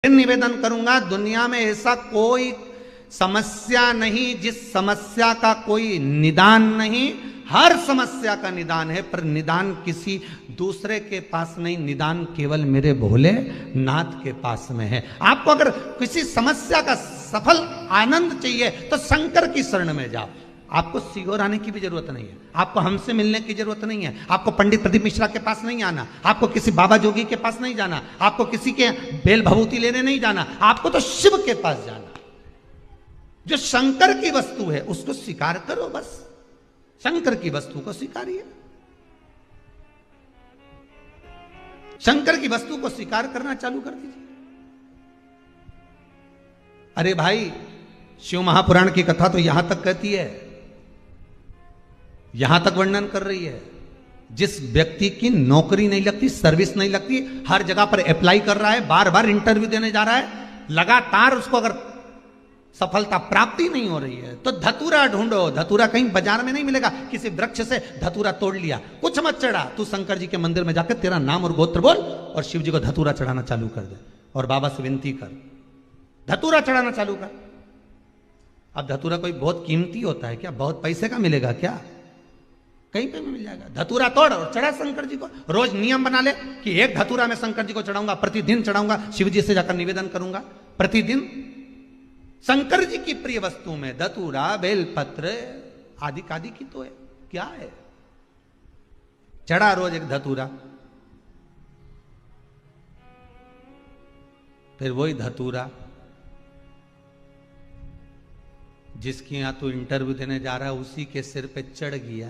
निवेदन करूंगा, दुनिया में ऐसा कोई समस्या नहीं जिस समस्या का कोई निदान नहीं। हर समस्या का निदान है, पर निदान किसी दूसरे के पास नहीं, निदान केवल मेरे भोले नाथ के पास में है। आपको अगर किसी समस्या का सफल आनंद चाहिए तो शंकर की शरण में जाओ। आपको सीहोर आने की भी जरूरत नहीं है, आपको हमसे मिलने की जरूरत नहीं है, आपको पंडित प्रदीप मिश्रा के पास नहीं आना, आपको किसी बाबा जोगी के पास नहीं जाना, आपको किसी के बेल भभूति लेने नहीं जाना, आपको तो शिव के पास जाना। जो शंकर की वस्तु है उसको स्वीकार करो, बस शंकर की वस्तु को स्वीकारिए। शंकर की वस्तु को स्वीकार करना चालू कर दीजिए। अरे भाई, शिव महापुराण की कथा तो यहां तक कहती है, यहां तक वर्णन कर रही है, जिस व्यक्ति की नौकरी नहीं लगती, सर्विस नहीं लगती, हर जगह पर अप्लाई कर रहा है, बार बार इंटरव्यू देने जा रहा है, लगातार उसको अगर सफलता प्राप्ति नहीं हो रही है तो धतूरा ढूंढो। धतूरा कहीं बाजार में नहीं मिलेगा, किसी वृक्ष से धतूरा तोड़ लिया, कुछ मत चढ़ा, तू शंकर जी के मंदिर में जाकर तेरा नाम और गोत्र बोल और शिव जी को धतूरा चढ़ाना चालू कर दे और बाबा से विनती कर, धतूरा चढ़ाना चालू कर। अब धतूरा कोई बहुत कीमती होता है क्या? बहुत पैसे का मिलेगा क्या? कहीं पे भी मिल जाएगा। धतूरा तोड़ और चढ़ा शंकर जी को। रोज नियम बना ले कि एक धतूरा मैं शंकर जी को चढ़ाऊंगा, प्रतिदिन चढ़ाऊंगा, शिव जी से जाकर निवेदन करूंगा प्रतिदिन। शंकर जी की प्रिय वस्तु में धतूरा, बेलपत्र आदि आदि की तो है, क्या है? चढ़ा रोज एक धतूरा, फिर वही धतूरा जिसकी यहां तू इंटरव्यू देने जा रहा है उसी के सिर पे चढ़ गया।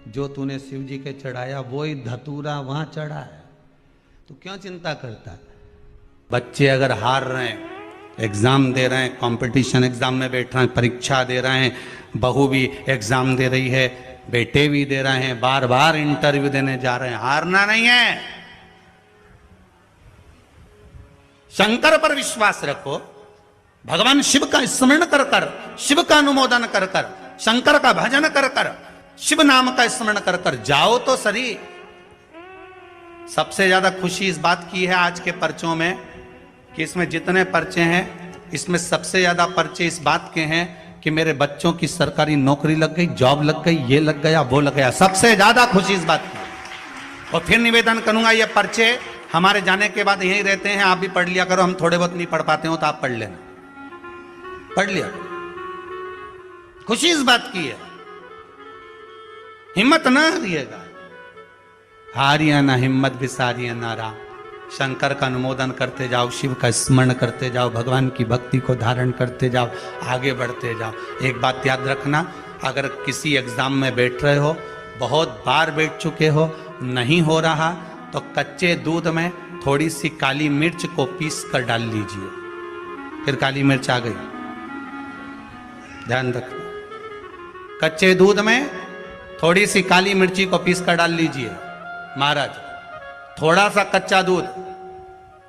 जो तूने शिव जी के चढ़ाया वही धतूरा वहां चढ़ा है, तू क्यों चिंता करता है? बच्चे अगर हार रहे हैं, एग्जाम दे रहे हैं, कंपटीशन एग्जाम में बैठ रहे हैं, परीक्षा दे रहे हैं, बहू भी एग्जाम दे रही है, बेटे भी दे रहे हैं, बार बार इंटरव्यू देने जा रहे हैं, हारना नहीं है। शंकर पर विश्वास रखो, भगवान शिव का स्मरण कर कर, शिव का अनुमोदन कर कर, शंकर का भजन कर कर, शिव नाम का स्मरण कर कर जाओ तो सही। सबसे ज्यादा खुशी इस बात की है आज के पर्चों में कि इसमें जितने पर्चे हैं इसमें सबसे ज्यादा पर्चे इस बात के हैं कि मेरे बच्चों की सरकारी नौकरी लग गई, जॉब लग गई, ये लग गया, वो लग गया। सबसे ज्यादा खुशी इस बात की। और फिर निवेदन करूंगा, ये पर्चे हमारे जाने के बाद यहीं रहते हैं, आप भी पढ़ लिया करो। हम थोड़े बहुत नहीं पढ़ पाते हो तो आप पढ़ लेना, पढ़ लिया। खुशी इस बात की है, हिम्मत ना हारिएगा, हारिया ना हिम्मत विसारिया ना राम। शंकर का अनुमोदन करते जाओ, शिव का स्मरण करते जाओ, भगवान की भक्ति को धारण करते जाओ, आगे बढ़ते जाओ। एक बात याद रखना, अगर किसी एग्जाम में बैठ रहे हो, बहुत बार बैठ चुके हो, नहीं हो रहा, तो कच्चे दूध में थोड़ी सी काली मिर्च को पीस कर डाल लीजिए। फिर काली मिर्च आ गई, ध्यान रखना। कच्चे दूध में थोड़ी सी काली मिर्ची को पीस कर डाल लीजिए। महाराज, थोड़ा सा कच्चा दूध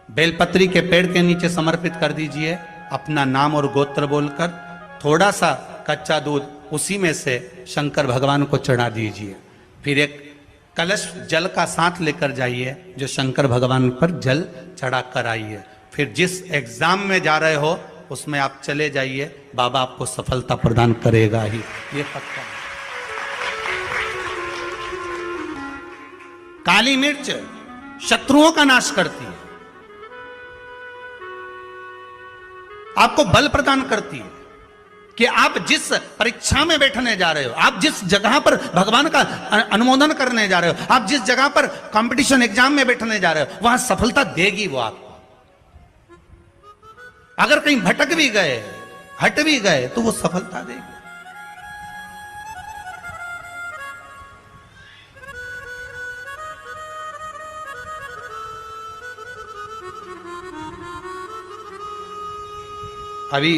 बेलपत्री के पेड़ के नीचे समर्पित कर दीजिए, अपना नाम और गोत्र बोलकर। थोड़ा सा कच्चा दूध उसी में से शंकर भगवान को चढ़ा दीजिए। फिर एक कलश जल का साथ लेकर जाइए, जो शंकर भगवान पर जल चढ़ा कर आइए। फिर जिस एग्जाम में जा रहे हो उसमें आप चले जाइए, बाबा आपको सफलता प्रदान करेगा ही, ये पक्का है। काली मिर्च शत्रुओं का नाश करती है, आपको बल प्रदान करती है कि आप जिस परीक्षा में बैठने जा रहे हो, आप जिस जगह पर भगवान का अनुमोदन करने जा रहे हो, आप जिस जगह पर कंपटीशन एग्जाम में बैठने जा रहे हो, वहां सफलता देगी वो आपको। अगर कहीं भटक भी गए, हट भी गए, तो वो सफलता देगी। अभी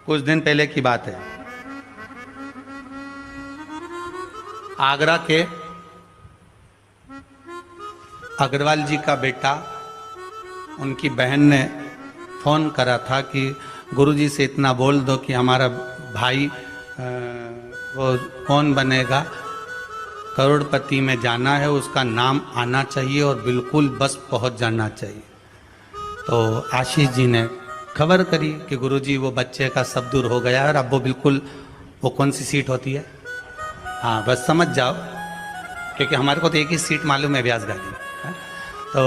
कुछ दिन पहले की बात है, आगरा के अग्रवाल जी का बेटा, उनकी बहन ने फोन करा था कि गुरुजी से इतना बोल दो कि हमारा भाई वो कौन बनेगा, करोड़पति में जाना है, उसका नाम आना चाहिए और बिल्कुल बस पहुंच जाना चाहिए। तो आशीष जी ने खबर करी कि गुरुजी वो बच्चे का सब दूर हो गया और अब वो बिल्कुल, वो कौन सी सीट होती है, हाँ बस समझ जाओ, क्योंकि हमारे को तो एक ही सीट मालूम है व्यास गादी, तो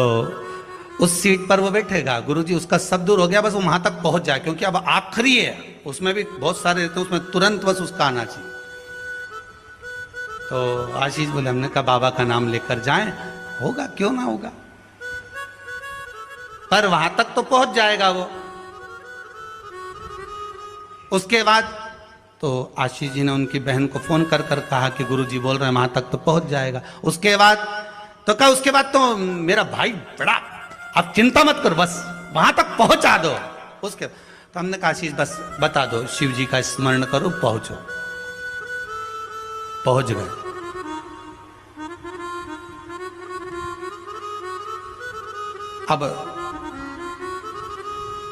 उस सीट पर वो बैठेगा। गुरुजी उसका सब दूर हो गया, बस वो वहां तक पहुंच जाए, क्योंकि अब आखिरी है, उसमें भी बहुत सारे रहते हैं, उसमें तुरंत बस उसका आना चाहिए। तो आशीष बोले, हमने कहा बाबा का नाम लेकर जाएं, होगा क्यों ना होगा, पर वहां तक तो पहुंच जाएगा वो। उसके बाद तो आशीष जी ने उनकी बहन को फोन कर कर कहा कि गुरुजी बोल रहे हैं वहां तक तो पहुंच जाएगा। उसके बाद तो कहा, उसके बाद तो मेरा भाई बड़ा, अब चिंता मत करो, बस वहां तक पहुंचा दो। उसके तो हमने कहा आशीष बस बता दो, शिव जी का स्मरण करो, पहुंचो। पहुंच गए। अब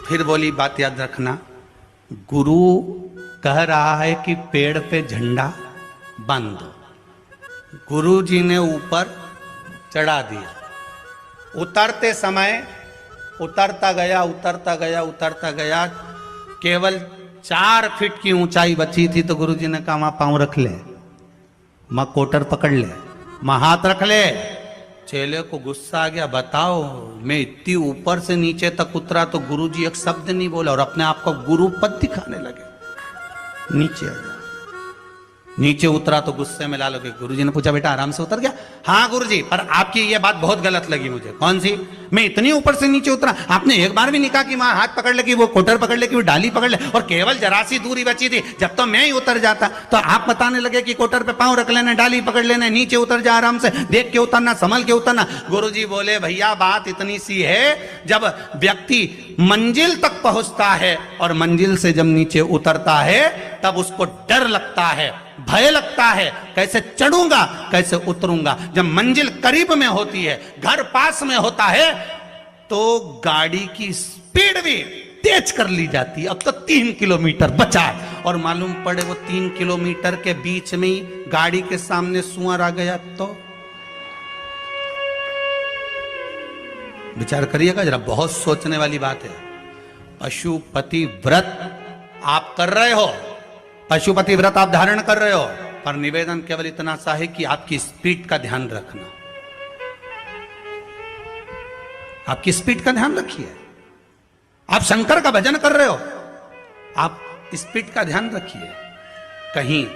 फिर बोली बात याद रखना, गुरु कह रहा है कि पेड़ पे झंडा बांध दो। गुरु जी ने ऊपर चढ़ा दिया। उतरते समय उतरता गया, उतरता गया, उतरता गया, केवल 4 फीट की ऊंचाई बची थी। तो गुरु जी ने कहा, वहां पांव रख ले, मां कोटर पकड़ ले, मां हाथ रख ले। चेले को गुस्सा आ गया, बताओ मैं इतनी ऊपर से नीचे तक उतरा तो गुरुजी एक शब्द नहीं बोला और अपने आप को गुरु पद दिखाने लगे। नीचे आ गया, नीचे उतरा तो गुस्से में लाल हो गए। गुरुजी ने पूछा, बेटा आराम से उतर गया? हाँ गुरुजी, पर आपकी ये बात बहुत गलत लगी मुझे। कौन सी? मैं इतनी ऊपर से नीचे उतरा, आपने एक बार भी नहीं कहा कि वहां हाथ पकड़ ले, कि वो कोटर पकड़ ले, कि वो डाली पकड़ ले, और केवल जरा सी दूरी बची थी। जब तो मैं ही उतर जाता तो आप बताने लगे कि कोटर पे पांव रख लेना, डाली पकड़ लेना, नीचे उतर जा, आराम से देख के उतरना, संभल के उतरना। गुरुजी बोले, भैया बात इतनी सी है, जब व्यक्ति मंजिल तक पहुंचता है और मंजिल से जब नीचे उतरता है तब उसको डर लगता है, भय लगता है, कैसे चढ़ूंगा, कैसे उतरूंगा। जब मंजिल करीब में होती है, घर पास में होता है, तो गाड़ी की स्पीड भी तेज कर ली जाती है। अब तो 3 किलोमीटर बचा है और मालूम पड़े वो 3 किलोमीटर के बीच में ही गाड़ी के सामने सुअर आ गया तो विचार करिएगा जरा, बहुत सोचने वाली बात है। पशुपति व्रत आप कर रहे हो, पशुपति व्रत आप धारण कर रहे हो, पर निवेदन केवल इतना सा है कि आपकी स्पीड का ध्यान रखना, आपकी स्पीड का ध्यान रखिए। आप शंकर का भजन कर रहे हो, आप स्पीड का ध्यान रखिए। कहीं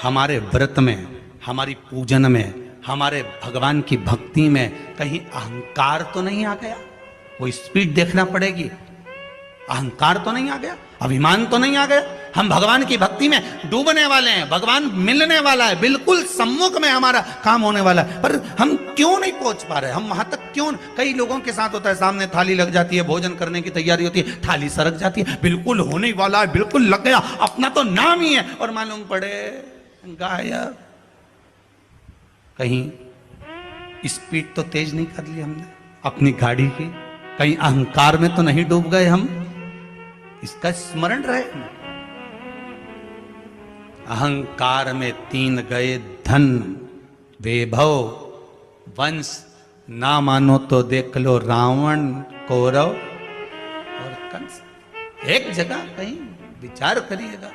हमारे व्रत में, हमारी पूजन में, हमारे भगवान की भक्ति में कहीं अहंकार तो नहीं आ गया? वो स्पीड देखना पड़ेगी। अहंकार तो नहीं आ गया, अभिमान तो नहीं आ गया? हम भगवान की भक्ति में डूबने वाले हैं, भगवान मिलने वाला है, बिल्कुल सम्मुख में हमारा काम होने वाला है, पर हम क्यों नहीं पहुंच पा रहे? हम वहां तक क्यों? कई लोगों के साथ होता है, सामने थाली लग जाती है, भोजन करने की तैयारी होती है, थाली सरक जाती है, बिल्कुल होने वाला है, बिल्कुल लग गया, अपना तो नाम ही है, और मालूम पड़े गायब। कहीं स्पीड तो तेज नहीं कर ली हमने अपनी गाड़ी की? कहीं अहंकार में तो नहीं डूब गए हम? इसका स्मरण रहे। अहंकार में 3 गए धन, वैभव, वंश, ना मानो तो देख लो रावण, कौरव और कंस। एक जगह कहीं विचार करिएगा।